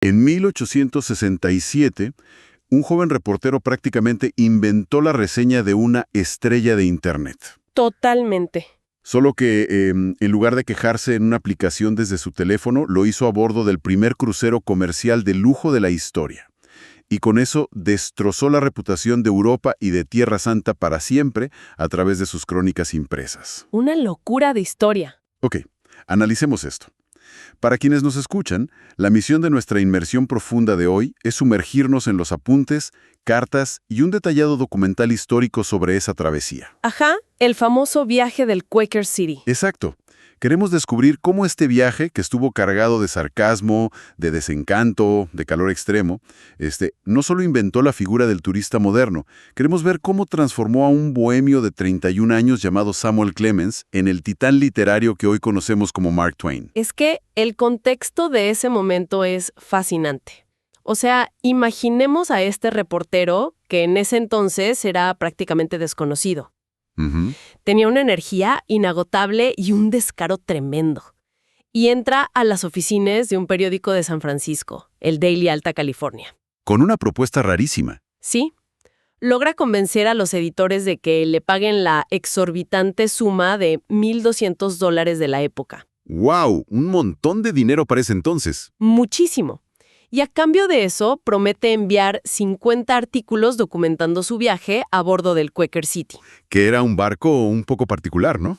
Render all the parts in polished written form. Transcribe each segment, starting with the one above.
En 1867, un joven reportero prácticamente inventó la reseña de una estrella de Internet. Totalmente. Solo que en lugar de quejarse en una aplicación desde su teléfono, lo hizo a bordo del primer crucero comercial de lujo de la historia. Y con eso destrozó la reputación de Europa y de Tierra Santa para siempre a través de sus crónicas impresas. Una locura de historia. Ok, analicemos esto. Para quienes nos escuchan, la misión de nuestra inmersión profunda de hoy es sumergirnos en los apuntes, cartas y un detallado documental histórico sobre esa travesía. Ajá, el famoso viaje del Quaker City. Exacto. Queremos descubrir cómo este viaje, que estuvo cargado de sarcasmo, de desencanto, de calor extremo, no solo inventó la figura del turista moderno, queremos ver cómo transformó a un bohemio de 31 años llamado Samuel Clemens en el titán literario que hoy conocemos como Mark Twain. Es que el contexto de ese momento es fascinante. O sea, imaginemos a este reportero que en ese entonces era prácticamente desconocido. Ujú. Tenía una energía inagotable y un descaro tremendo. Y entra a las oficinas de un periódico de San Francisco, el Daily Alta California. Con una propuesta rarísima. Sí, logra convencer a los editores de que le paguen la exorbitante suma de $1,200 de la época. ¡Wow! Un montón de dinero para ese entonces. Muchísimo. Y a cambio de eso, promete enviar 50 artículos documentando su viaje a bordo del Quaker City. Que era un barco un poco particular, ¿no?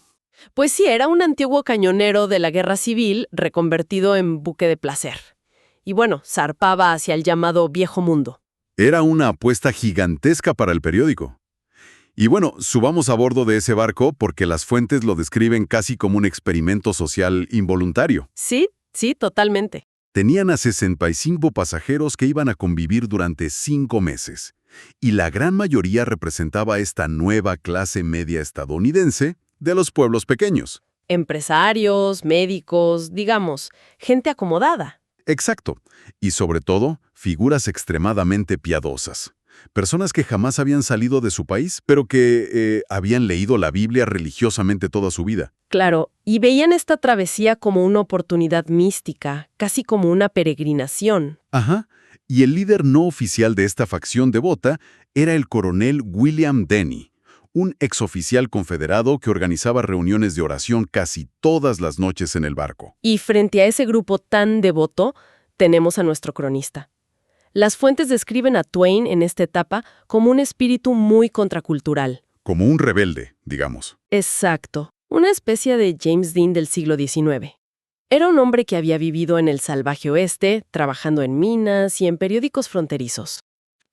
Pues sí, era un antiguo cañonero de la Guerra Civil reconvertido en buque de placer. Y bueno, zarpaba hacia el llamado Viejo Mundo. Era una apuesta gigantesca para el periódico. Y bueno, subamos a bordo de ese barco porque las fuentes lo describen casi como un experimento social involuntario. Sí, totalmente. Tenían a 65 pasajeros que iban a convivir durante 5 meses. Y la gran mayoría representaba esta nueva clase media estadounidense de los pueblos pequeños. Empresarios, médicos, digamos, gente acomodada. Exacto. Y sobre todo, figuras extremadamente piadosas. Personas que jamás habían salido de su país, pero que habían leído la Biblia religiosamente toda su vida. Claro, y veían esta travesía como una oportunidad mística, casi como una peregrinación. Ajá. Y el líder no oficial de esta facción devota era el coronel William Denny, un exoficial confederado que organizaba reuniones de oración casi todas las noches en el barco. Y frente a ese grupo tan devoto, tenemos a nuestro cronista. Las fuentes describen a Twain en esta etapa como un espíritu muy contracultural. Como un rebelde, digamos. Exacto, una especie de James Dean del siglo XIX. Era un hombre que había vivido en el salvaje oeste, trabajando en minas y en periódicos fronterizos.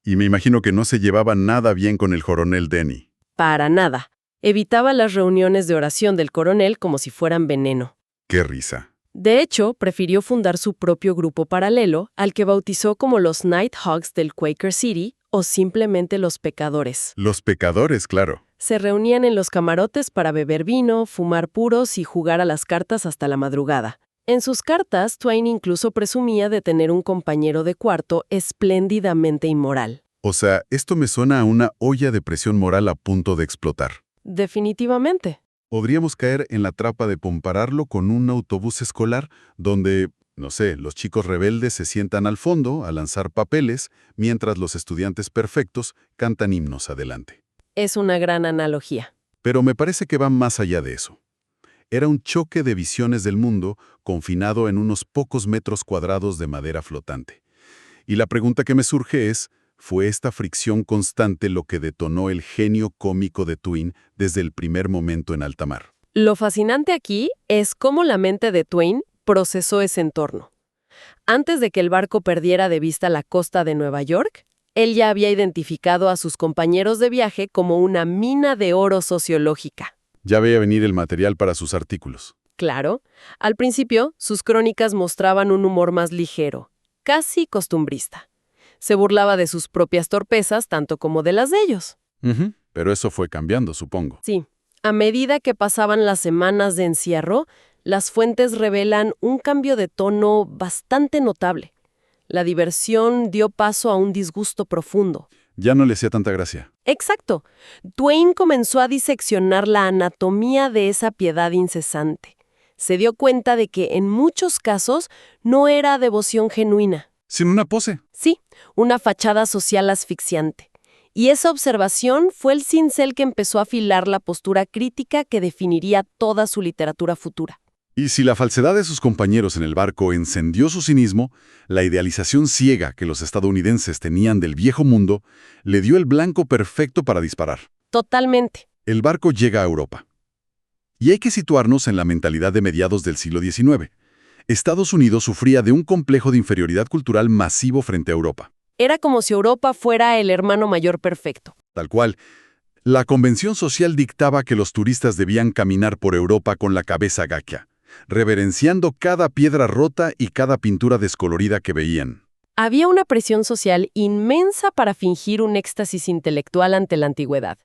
Y me imagino que no se llevaba nada bien con el coronel Denny. Para nada. Evitaba las reuniones de oración del coronel como si fueran veneno. ¡Qué risa! De hecho, prefirió fundar su propio grupo paralelo, al que bautizó como los Nighthawks del Quaker City o simplemente los pecadores. Los pecadores, claro. Se reunían en los camarotes para beber vino, fumar puros y jugar a las cartas hasta la madrugada. En sus cartas, Twain incluso presumía de tener un compañero de cuarto espléndidamente inmoral. O sea, esto me suena a una olla de presión moral a punto de explotar. Definitivamente. Podríamos caer en la trampa de compararlo con un autobús escolar donde, no sé, los chicos rebeldes se sientan al fondo a lanzar papeles mientras los estudiantes perfectos cantan himnos adelante. Es una gran analogía. Pero me parece que va más allá de eso. Era un choque de visiones del mundo confinado en unos pocos metros cuadrados de madera flotante. Y la pregunta que me surge es, ¿fue esta fricción constante lo que detonó el genio cómico de Twain desde el primer momento en alta mar? Lo fascinante aquí es cómo la mente de Twain procesó ese entorno. Antes de que el barco perdiera de vista la costa de Nueva York, él ya había identificado a sus compañeros de viaje como una mina de oro sociológica. Ya veía venir el material para sus artículos. Claro, al principio sus crónicas mostraban un humor más ligero, casi costumbrista. Se burlaba de sus propias torpezas tanto como de las de ellos. Pero eso fue cambiando, supongo. Sí, a medida que pasaban las semanas de encierro, las fuentes revelan un cambio de tono bastante notable. La diversión dio paso a un disgusto profundo. Ya no le hacía tanta gracia. Exacto. Twain comenzó a diseccionar la anatomía de esa piedad incesante. Se dio cuenta de que en muchos casos no era devoción genuina. Sin una pose. Sí, una fachada social asfixiante. Y esa observación fue el cincel que empezó a afilar la postura crítica que definiría toda su literatura futura. Y si la falsedad de sus compañeros en el barco encendió su cinismo, la idealización ciega que los estadounidenses tenían del viejo mundo le dio el blanco perfecto para disparar. Totalmente. El barco llega a Europa. Y hay que situarnos en la mentalidad de mediados del siglo XIX. Estados Unidos sufría de un complejo de inferioridad cultural masivo frente a Europa. Era como si Europa fuera el hermano mayor perfecto. Tal cual, la convención social dictaba que los turistas debían caminar por Europa con la cabeza gacha, reverenciando cada piedra rota y cada pintura descolorida que veían. Había una presión social inmensa para fingir un éxtasis intelectual ante la antigüedad.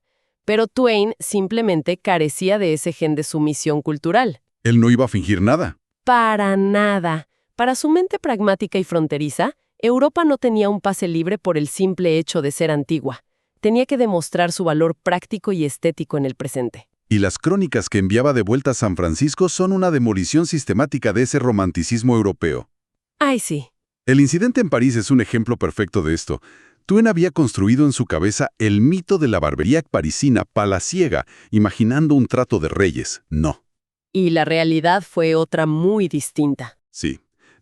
Pero Twain simplemente carecía de ese gen de sumisión cultural. Él no iba a fingir nada. Para nada. Para su mente pragmática y fronteriza, Europa no tenía un pase libre por el simple hecho de ser antigua. Tenía que demostrar su valor práctico y estético en el presente. Y las crónicas que enviaba de vuelta a San Francisco son una demolición sistemática de ese romanticismo europeo. Ay, sí. El incidente en París es un ejemplo perfecto de esto. Twain había construido en su cabeza el mito de la barbería parisina palaciega, imaginando un trato de reyes. No. Y la realidad fue otra muy distinta. Sí.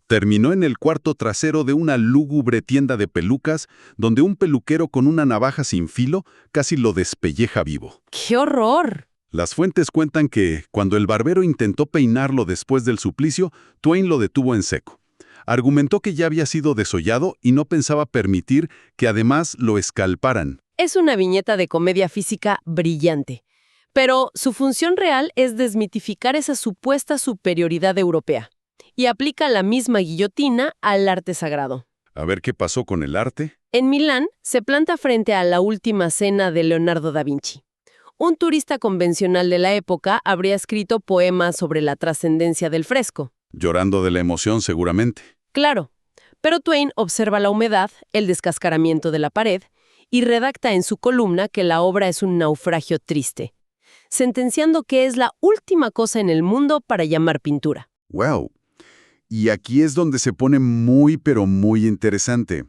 Terminó en el cuarto trasero de una lúgubre tienda de pelucas, donde un peluquero con una navaja sin filo casi lo despelleja vivo. ¡Qué horror! Las fuentes cuentan que, cuando el barbero intentó peinarlo después del suplicio, Twain lo detuvo en seco. Argumentó que ya había sido desollado y no pensaba permitir que además lo escalparan. Es una viñeta de comedia física brillante. Pero su función real es desmitificar esa supuesta superioridad europea. Y aplica la misma guillotina al arte sagrado. A ver qué pasó con el arte. En Milán se planta frente a la Última Cena de Leonardo da Vinci. Un turista convencional de la época habría escrito poemas sobre la trascendencia del fresco. Llorando de la emoción, seguramente. Claro, pero Twain observa la humedad, el descascaramiento de la pared, y redacta en su columna que la obra es un naufragio triste, sentenciando que es la última cosa en el mundo para llamar pintura. ¡Wow! Y aquí es donde se pone muy pero muy interesante.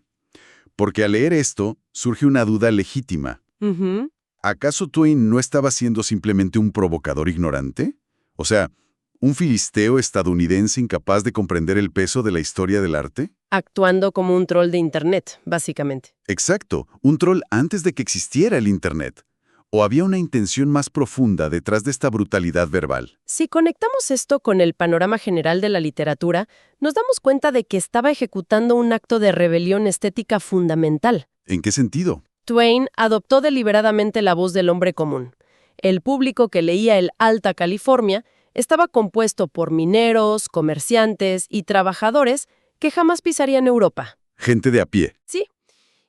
Porque al leer esto, surge una duda legítima. Ujú. ¿Acaso Twain no estaba siendo simplemente un provocador ignorante? O sea, ¿un filisteo estadounidense incapaz de comprender el peso de la historia del arte? Actuando como un troll de Internet, básicamente. Exacto, un troll antes de que existiera el Internet. ¿O había una intención más profunda detrás de esta brutalidad verbal? Si conectamos esto con el panorama general de la literatura, nos damos cuenta de que estaba ejecutando un acto de rebelión estética fundamental. ¿En qué sentido? Twain adoptó deliberadamente la voz del hombre común. El público que leía el Alta California estaba compuesto por mineros, comerciantes y trabajadores que jamás pisarían Europa. Gente de a pie. Sí.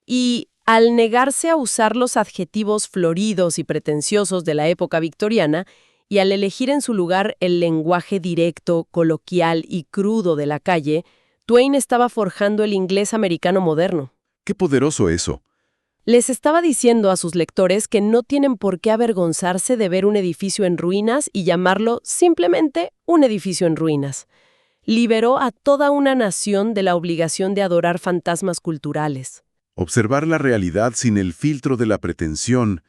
Y al negarse a usar los adjetivos floridos y pretenciosos de la época victoriana, y al elegir en su lugar el lenguaje directo, coloquial y crudo de la calle, Twain estaba forjando el inglés americano moderno. ¡Qué poderoso eso! Les estaba diciendo a sus lectores que no tienen por qué avergonzarse de ver un edificio en ruinas y llamarlo simplemente un edificio en ruinas. Liberó a toda una nación de la obligación de adorar fantasmas culturales. Observar la realidad sin el filtro de la pretensión,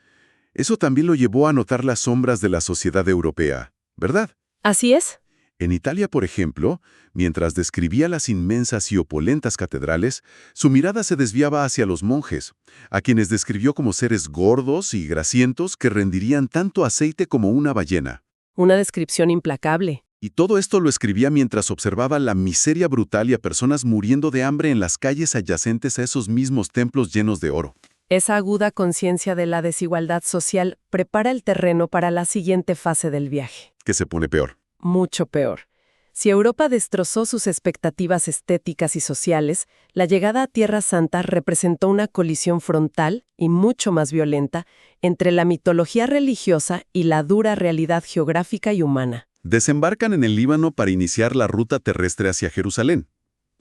eso también lo llevó a notar las sombras de la sociedad europea, ¿verdad? Así es. En Italia, por ejemplo, mientras describía las inmensas y opulentas catedrales, su mirada se desviaba hacia los monjes, a quienes describió como seres gordos y grasientos que rendirían tanto aceite como una ballena. Una descripción implacable. Y todo esto lo escribía mientras observaba la miseria brutal y a personas muriendo de hambre en las calles adyacentes a esos mismos templos llenos de oro. Esa aguda conciencia de la desigualdad social prepara el terreno para la siguiente fase del viaje. Que se pone peor. Mucho peor. Si Europa destrozó sus expectativas estéticas y sociales, la llegada a Tierra Santa representó una colisión frontal y mucho más violenta entre la mitología religiosa y la dura realidad geográfica y humana. Desembarcan en el Líbano para iniciar la ruta terrestre hacia Jerusalén.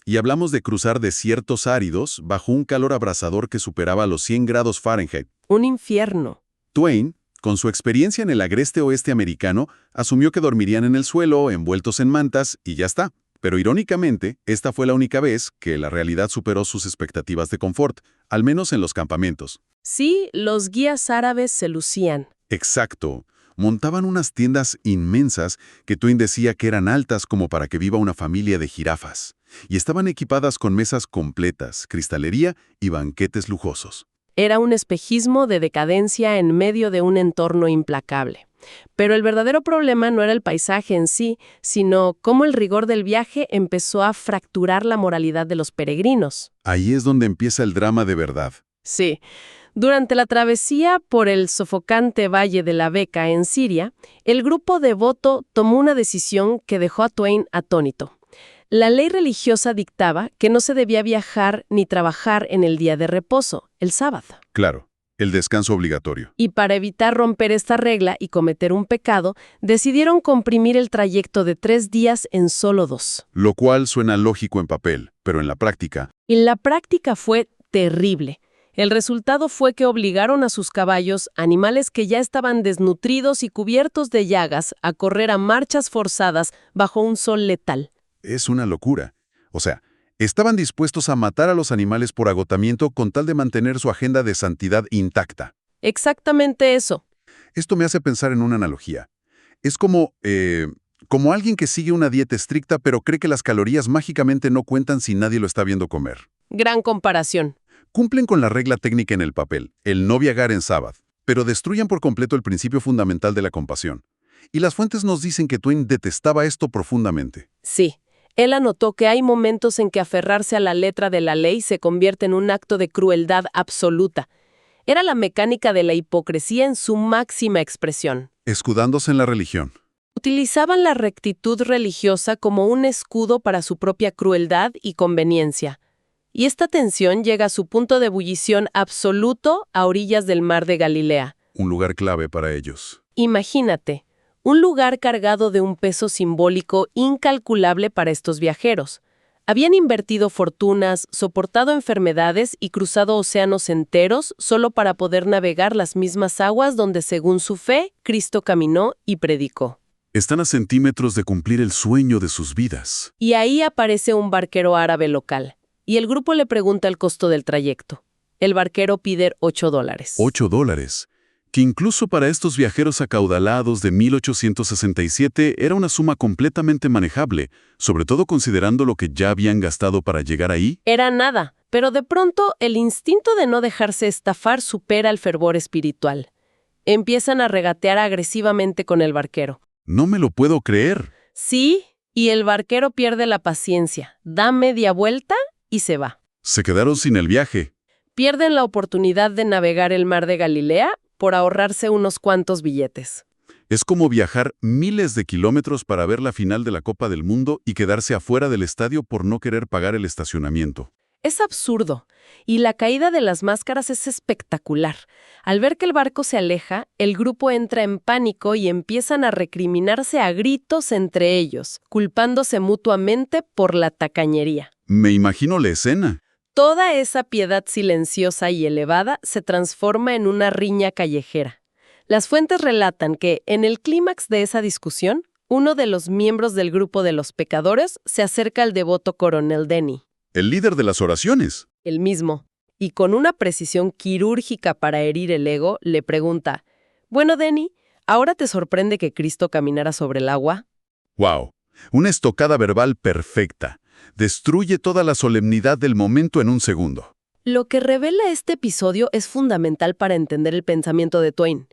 Y hablamos de cruzar desiertos áridos bajo un calor abrasador que superaba los 100 grados Fahrenheit. Un infierno. Twain, con su experiencia en el agreste oeste americano, asumió que dormirían en el suelo, envueltos en mantas, y ya está. Pero irónicamente, esta fue la única vez que la realidad superó sus expectativas de confort, al menos en los campamentos. Sí, los guías árabes se lucían. Exacto. Montaban unas tiendas inmensas que Twain decía que eran altas como para que viva una familia de jirafas. Y estaban equipadas con mesas completas, cristalería y banquetes lujosos. Era un espejismo de decadencia en medio de un entorno implacable. Pero el verdadero problema no era el paisaje en sí, sino cómo el rigor del viaje empezó a fracturar la moralidad de los peregrinos. Ahí es donde empieza el drama de verdad. Sí. Durante la travesía por el sofocante valle de la Beca en Siria, el grupo devoto tomó una decisión que dejó a Twain atónito. La ley religiosa dictaba que no se debía viajar ni trabajar en el día de reposo, el sábado. Claro, el descanso obligatorio. Y para evitar romper esta regla y cometer un pecado, decidieron comprimir el trayecto de 3 días en solo 2. Lo cual suena lógico en papel, pero en la práctica, Y la práctica fue terrible. El resultado fue que obligaron a sus caballos, animales que ya estaban desnutridos y cubiertos de llagas, a correr a marchas forzadas bajo un sol letal. es una locura. O sea, estaban dispuestos a matar a los animales por agotamiento con tal de mantener su agenda de santidad intacta. Exactamente eso. Esto me hace pensar en una analogía. Es como alguien que sigue una dieta estricta pero cree que las calorías mágicamente no cuentan si nadie lo está viendo comer. Gran comparación. Cumplen con la regla técnica en el papel, el no viajar en sábado, pero destruyen por completo el principio fundamental de la compasión. Y las fuentes nos dicen que Twain detestaba esto profundamente. Sí. Él anotó que hay momentos en que aferrarse a la letra de la ley se convierte en un acto de crueldad absoluta. Era la mecánica de la hipocresía en su máxima expresión. Escudándose en la religión. Utilizaban la rectitud religiosa como un escudo para su propia crueldad y conveniencia. Y esta tensión llega a su punto de ebullición absoluto a orillas del mar de Galilea. Un lugar clave para ellos. Imagínate, un lugar cargado de un peso simbólico incalculable para estos viajeros. Habían invertido fortunas, soportado enfermedades y cruzado océanos enteros solo para poder navegar las mismas aguas donde, según su fe, Cristo caminó y predicó. Están a centímetros de cumplir el sueño de sus vidas. Y ahí aparece un barquero árabe local, y el grupo le pregunta el costo del trayecto. El barquero pide $8. $8, que incluso para estos viajeros acaudalados de 1867 era una suma completamente manejable, sobre todo considerando lo que ya habían gastado para llegar ahí. Era nada, pero de pronto el instinto de no dejarse estafar supera el fervor espiritual. Empiezan a regatear agresivamente con el barquero. No me lo puedo creer. Sí, y el barquero pierde la paciencia, da media vuelta y se va. Se quedaron sin el viaje. Pierden la oportunidad de navegar el mar de Galilea por ahorrarse unos cuantos billetes. Es como viajar miles de kilómetros para ver la final de la Copa del Mundo y quedarse afuera del estadio por no querer pagar el estacionamiento. Es absurdo, y la caída de las máscaras es espectacular. Al ver que el barco se aleja, el grupo entra en pánico y empiezan a recriminarse a gritos entre ellos, culpándose mutuamente por la tacañería. Me imagino la escena. Toda esa piedad silenciosa y elevada se transforma en una riña callejera. Las fuentes relatan que, en el clímax de esa discusión, uno de los miembros del grupo de los pecadores se acerca al devoto coronel Denny. El líder de las oraciones. El mismo, y con una precisión quirúrgica para herir el ego, le pregunta, «Bueno, Denny, ¿ahora te sorprende que Cristo caminara sobre el agua?» ¡Wow! Una estocada verbal perfecta. Destruye toda la solemnidad del momento en un segundo. Lo que revela este episodio es fundamental para entender el pensamiento de Twain.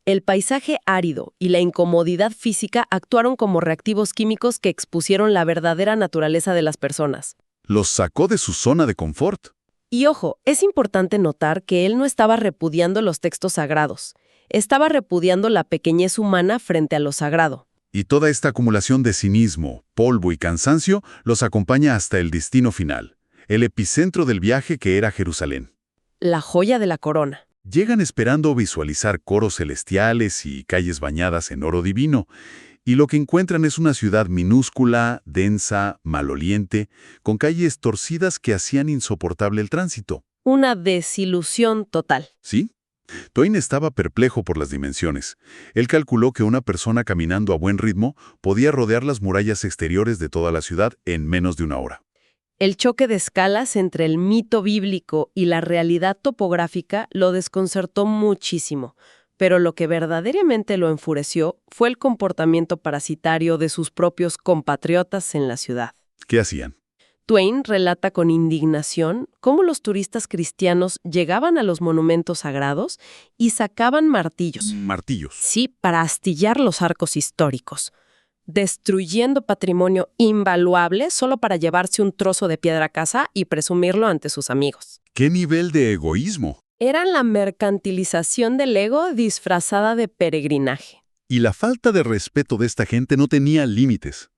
El paisaje árido y la incomodidad física actuaron como reactivos químicos que expusieron la verdadera naturaleza de las personas. Los sacó de su zona de confort. Y ojo, es importante notar que él no estaba repudiando los textos sagrados. Estaba repudiando la pequeñez humana frente a lo sagrado. Y toda esta acumulación de cinismo, polvo y cansancio los acompaña hasta el destino final, el epicentro del viaje que era Jerusalén. La joya de la corona. Llegan esperando visualizar coros celestiales y calles bañadas en oro divino, y lo que encuentran es una ciudad minúscula, densa, maloliente, con calles torcidas que hacían insoportable el tránsito. Una desilusión total. ¿Sí? Twain estaba perplejo por las dimensiones. Él calculó que una persona caminando a buen ritmo podía rodear las murallas exteriores de toda la ciudad en menos de una hora. El choque de escalas entre el mito bíblico y la realidad topográfica lo desconcertó muchísimo, pero lo que verdaderamente lo enfureció fue el comportamiento parasitario de sus propios compatriotas en la ciudad. ¿Qué hacían? Twain relata con indignación cómo los turistas cristianos llegaban a los monumentos sagrados y sacaban martillos. Martillos. Sí, para astillar los arcos históricos, destruyendo patrimonio invaluable solo para llevarse un trozo de piedra a casa y presumirlo ante sus amigos. ¿Qué nivel de egoísmo? Era la mercantilización del ego disfrazada de peregrinaje. Y la falta de respeto de esta gente no tenía límites.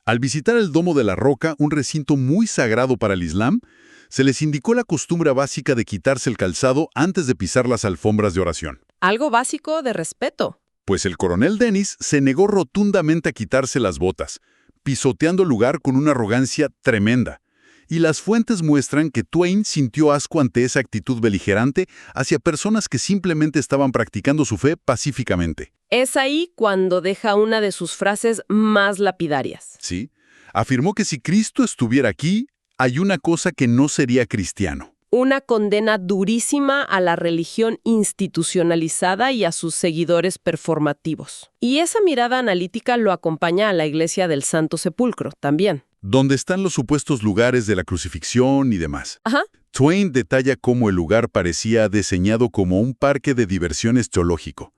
Al visitar el Domo de la Roca, un recinto muy sagrado para el Islam, se les indicó la costumbre básica de quitarse el calzado antes de pisar las alfombras de oración. Algo básico de respeto. Pues el coronel Dennis se negó rotundamente a quitarse las botas, pisoteando el lugar con una arrogancia tremenda. Y las fuentes muestran que Twain sintió asco ante esa actitud beligerante hacia personas que simplemente estaban practicando su fe pacíficamente. Es ahí cuando deja una de sus frases más lapidarias. Sí, afirmó que si Cristo estuviera aquí, hay una cosa que no sería cristiano. Una condena durísima a la religión institucionalizada y a sus seguidores performativos. Y esa mirada analítica lo acompaña a la Iglesia del Santo Sepulcro también. Donde están los supuestos lugares de la crucifixión y demás. Ajá. Twain detalla cómo el lugar parecía diseñado como un parque de diversiones teológico,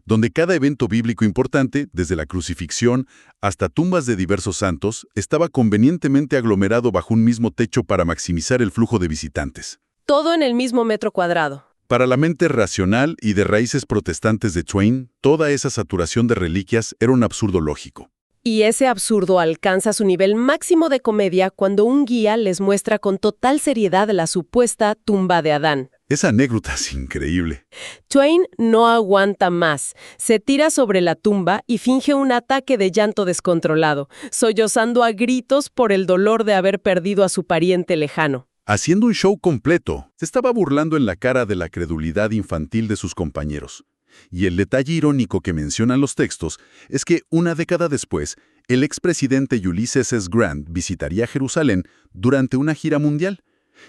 donde cada evento bíblico importante, desde la crucifixión hasta tumbas de diversos santos, estaba convenientemente aglomerado bajo un mismo techo para maximizar el flujo de visitantes. Todo en el mismo metro cuadrado. Para la mente racional y de raíces protestantes de Twain, toda esa saturación de reliquias era un absurdo lógico. Y ese absurdo alcanza su nivel máximo de comedia cuando un guía les muestra con total seriedad la supuesta tumba de Adán. Esa anécdota es increíble. Twain no aguanta más. Se tira sobre la tumba y finge un ataque de llanto descontrolado, sollozando a gritos por el dolor de haber perdido a su pariente lejano. Haciendo un show completo, se estaba burlando en la cara de la credulidad infantil de sus compañeros. Y el detalle irónico que mencionan los textos es que una década después, el expresidente Ulysses S. Grant visitaría Jerusalén durante una gira mundial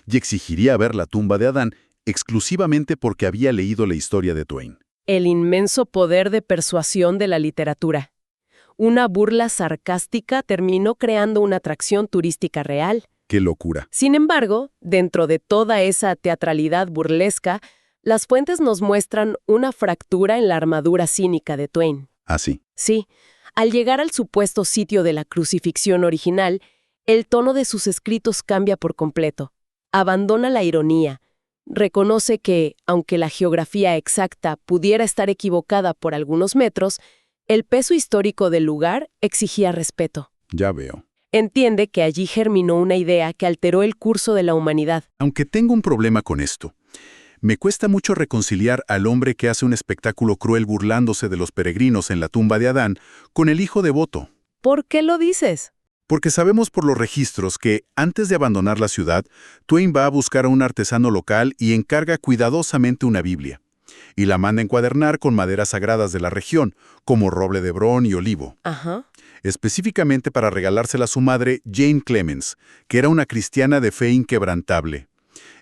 y exigiría ver la tumba de Adán exclusivamente porque había leído la historia de Twain. El inmenso poder de persuasión de la literatura. Una burla sarcástica terminó creando una atracción turística real. ¡Qué locura! Sin embargo, dentro de toda esa teatralidad burlesca, las fuentes nos muestran una fractura en la armadura cínica de Twain. ¿Ah, sí? Sí, al llegar al supuesto sitio de la crucifixión original, el tono de sus escritos cambia por completo. Abandona la ironía. Reconoce que, aunque la geografía exacta pudiera estar equivocada por algunos metros, el peso histórico del lugar exigía respeto. Ya veo. Entiende que allí germinó una idea que alteró el curso de la humanidad. Aunque tengo un problema con esto. Me cuesta mucho reconciliar al hombre que hace un espectáculo cruel burlándose de los peregrinos en la tumba de Adán con el hijo devoto. ¿Por qué lo dices? Porque sabemos por los registros que, antes de abandonar la ciudad, Twain va a buscar a un artesano local y encarga cuidadosamente una Biblia. Y la manda encuadernar con maderas sagradas de la región, como roble de Hebrón y olivo. Ajá. Específicamente para regalársela a su madre, Jane Clemens, que era una cristiana de fe inquebrantable.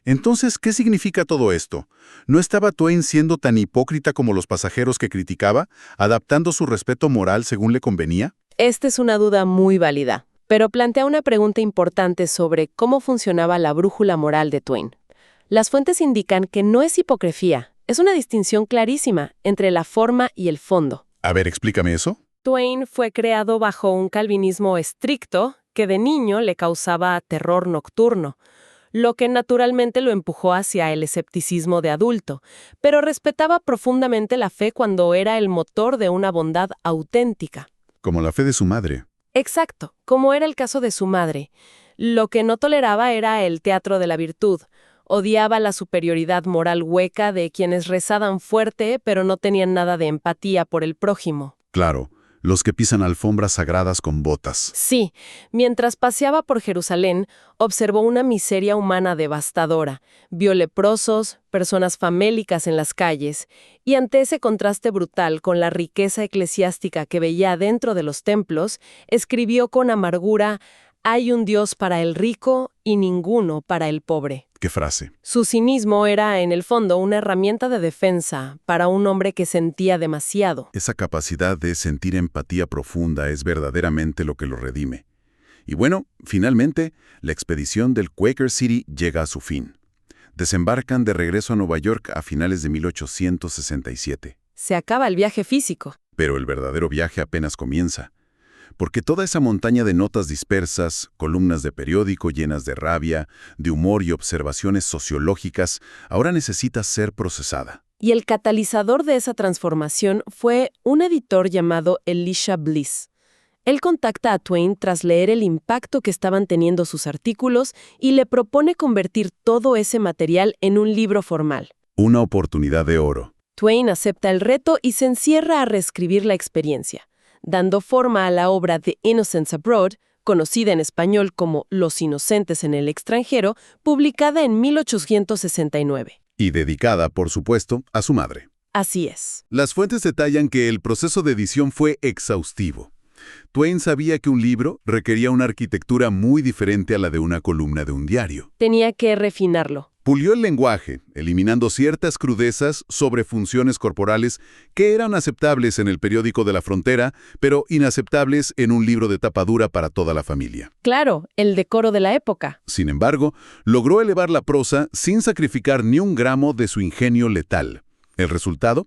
Entonces, ¿qué significa todo esto? ¿No estaba Twain siendo tan hipócrita como los pasajeros que criticaba, adaptando su respeto moral según le convenía? Esta es una duda muy válida, pero plantea una pregunta importante sobre cómo funcionaba la brújula moral de Twain. Las fuentes indican que no es hipocresía, es una distinción clarísima entre la forma y el fondo. A ver, explícame eso. Twain fue creado bajo un calvinismo estricto que de niño le causaba terror nocturno, lo que naturalmente lo empujó hacia el escepticismo de adulto, pero respetaba profundamente la fe cuando era el motor de una bondad auténtica. Como la fe de su madre. Exacto, como era el caso de su madre. Lo que no toleraba era el teatro de la virtud. Odiaba la superioridad moral hueca de quienes rezaban fuerte, pero no tenían nada de empatía por el prójimo. Claro, Los que pisan alfombras sagradas con botas. Sí, mientras paseaba por Jerusalén, observó una miseria humana devastadora. Vio leprosos, personas famélicas en las calles, y ante ese contraste brutal con la riqueza eclesiástica que veía dentro de los templos, escribió con amargura: «Hay un Dios para el rico y ninguno para el pobre». ¿Qué frase? Su cinismo era, en el fondo, una herramienta de defensa para un hombre que sentía demasiado. Esa capacidad de sentir empatía profunda es verdaderamente lo que lo redime. Y bueno, finalmente, la expedición del Quaker City llega a su fin. Desembarcan de regreso a Nueva York a finales de 1867. Se acaba el viaje físico. Pero el verdadero viaje apenas comienza. Porque toda esa montaña de notas dispersas, columnas de periódico llenas de rabia, de humor y observaciones sociológicas, ahora necesita ser procesada. Y el catalizador de esa transformación fue un editor llamado Elisha Bliss. Él contacta a Twain tras leer el impacto que estaban teniendo sus artículos y le propone convertir todo ese material en un libro formal. Una oportunidad de oro. Twain acepta el reto y se encierra a reescribir la experiencia, dando forma a la obra The Innocents Abroad, conocida en español como Los Inocentes en el extranjero, publicada en 1869. Y dedicada, por supuesto, a su madre. Así es. Las fuentes detallan que el proceso de edición fue exhaustivo. Twain sabía que un libro requería una arquitectura muy diferente a la de una columna de un diario. Tenía que refinarlo. Pulió el lenguaje, eliminando ciertas crudezas sobre funciones corporales que eran aceptables en el periódico de la frontera, pero inaceptables en un libro de tapa dura para toda la familia. Claro, el decoro de la época. Sin embargo, logró elevar la prosa sin sacrificar ni un gramo de su ingenio letal. El resultado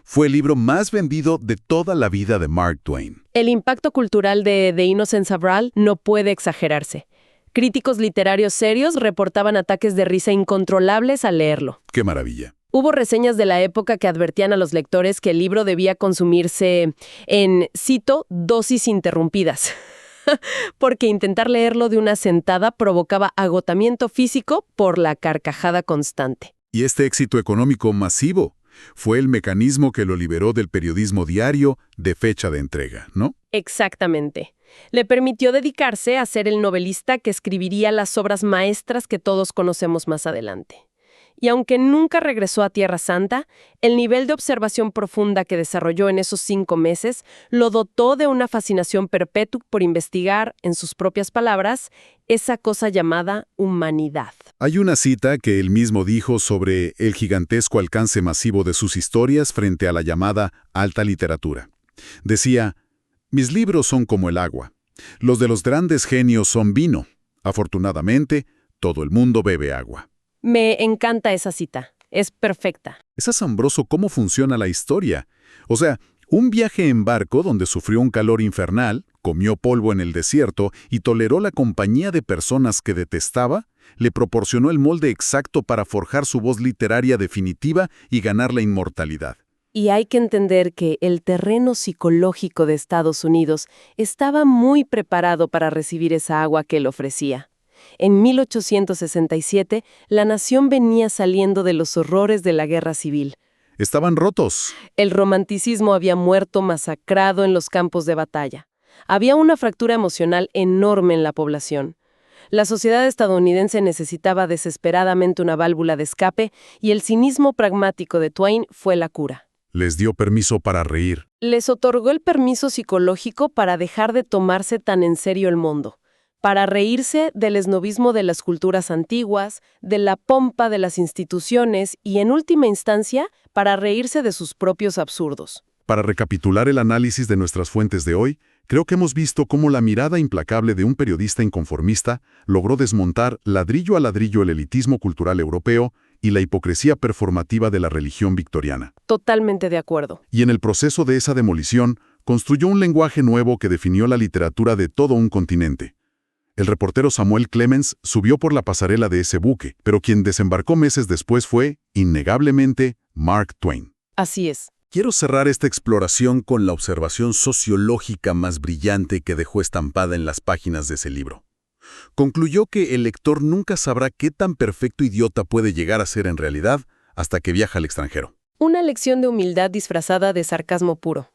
fue el libro más vendido de toda la vida de Mark Twain. El impacto cultural de The Innocents Abroad no puede exagerarse. Críticos literarios serios reportaban ataques de risa incontrolables al leerlo. ¡Qué maravilla! Hubo reseñas de la época que advertían a los lectores que el libro debía consumirse en, cito, dosis interrumpidas, porque intentar leerlo de una sentada provocaba agotamiento físico por la carcajada constante. Y este éxito económico masivo fue el mecanismo que lo liberó del periodismo diario de fecha de entrega, ¿no? Exactamente. Le permitió dedicarse a ser el novelista que escribiría las obras maestras que todos conocemos más adelante. Y aunque nunca regresó a Tierra Santa, el nivel de observación profunda que desarrolló en esos 5 meses lo dotó de una fascinación perpetua por investigar, en sus propias palabras, esa cosa llamada humanidad. Hay una cita que él mismo dijo sobre el gigantesco alcance masivo de sus historias frente a la llamada alta literatura. Decía: «Mis libros son como el agua. Los de los grandes genios son vino. Afortunadamente, todo el mundo bebe agua». Me encanta esa cita. Es perfecta. Es asombroso cómo funciona la historia. O sea, un viaje en barco donde sufrió un calor infernal, comió polvo en el desierto y toleró la compañía de personas que detestaba, le proporcionó el molde exacto para forjar su voz literaria definitiva y ganar la inmortalidad. Y hay que entender que el terreno psicológico de Estados Unidos estaba muy preparado para recibir esa agua que él ofrecía. En 1867, la nación venía saliendo de los horrores de la guerra civil. Estaban rotos. El romanticismo había muerto masacrado en los campos de batalla. Había una fractura emocional enorme en la población. La sociedad estadounidense necesitaba desesperadamente una válvula de escape y el cinismo pragmático de Twain fue la cura. Les dio permiso para reír. Les otorgó el permiso psicológico para dejar de tomarse tan en serio el mundo, para reírse del esnovismo de las culturas antiguas, de la pompa de las instituciones y, en última instancia, para reírse de sus propios absurdos. Para recapitular el análisis de nuestras fuentes de hoy, creo que hemos visto cómo la mirada implacable de un periodista inconformista logró desmontar ladrillo a ladrillo el elitismo cultural europeo y la hipocresía performativa de la religión victoriana. Totalmente de acuerdo. Y en el proceso de esa demolición, construyó un lenguaje nuevo que definió la literatura de todo un continente. El reportero Samuel Clemens subió por la pasarela de ese buque, pero quien desembarcó meses después fue, innegablemente, Mark Twain. Así es. Quiero cerrar esta exploración con la observación sociológica más brillante que dejó estampada en las páginas de ese libro. Concluyó que el lector nunca sabrá qué tan perfecto idiota puede llegar a ser en realidad hasta que viaja al extranjero. Una lección de humildad disfrazada de sarcasmo puro.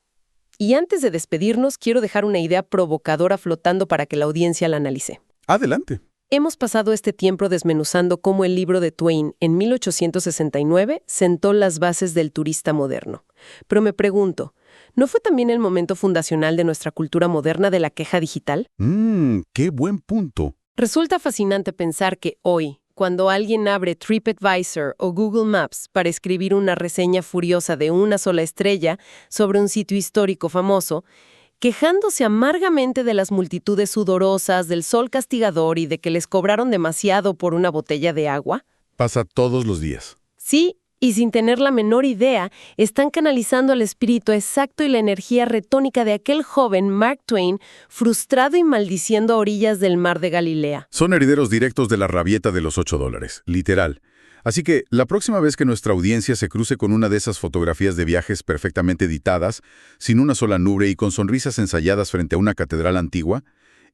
Y antes de despedirnos, quiero dejar una idea provocadora flotando para que la audiencia la analice. Adelante. Hemos pasado este tiempo desmenuzando cómo el libro de Twain, en 1869, sentó las bases del turista moderno. Pero me pregunto, ¿no fue también el momento fundacional de nuestra cultura moderna de la queja digital? Qué buen punto. Resulta fascinante pensar que hoy, cuando alguien abre TripAdvisor o Google Maps para escribir una reseña furiosa de una sola estrella sobre un sitio histórico famoso, quejándose amargamente de las multitudes sudorosas, del sol castigador y de que les cobraron demasiado por una botella de agua? Pasa todos los días. Sí, y sin tener la menor idea, están canalizando el espíritu exacto y la energía retónica de aquel joven Mark Twain, frustrado y maldiciendo a orillas del mar de Galilea. Son herederos directos de la rabieta de los $8, literal. Así que, la próxima vez que nuestra audiencia se cruce con una de esas fotografías de viajes perfectamente editadas, sin una sola nube y con sonrisas ensayadas frente a una catedral antigua,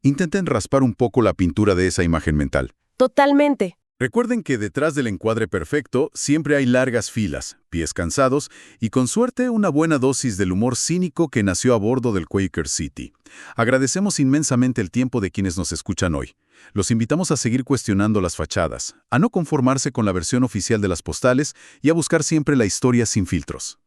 intenten raspar un poco la pintura de esa imagen mental. Totalmente. Recuerden que detrás del encuadre perfecto siempre hay largas filas, pies cansados y con suerte una buena dosis del humor cínico que nació a bordo del Quaker City. Agradecemos inmensamente el tiempo de quienes nos escuchan hoy. Los invitamos a seguir cuestionando las fachadas, a no conformarse con la versión oficial de las postales y a buscar siempre la historia sin filtros.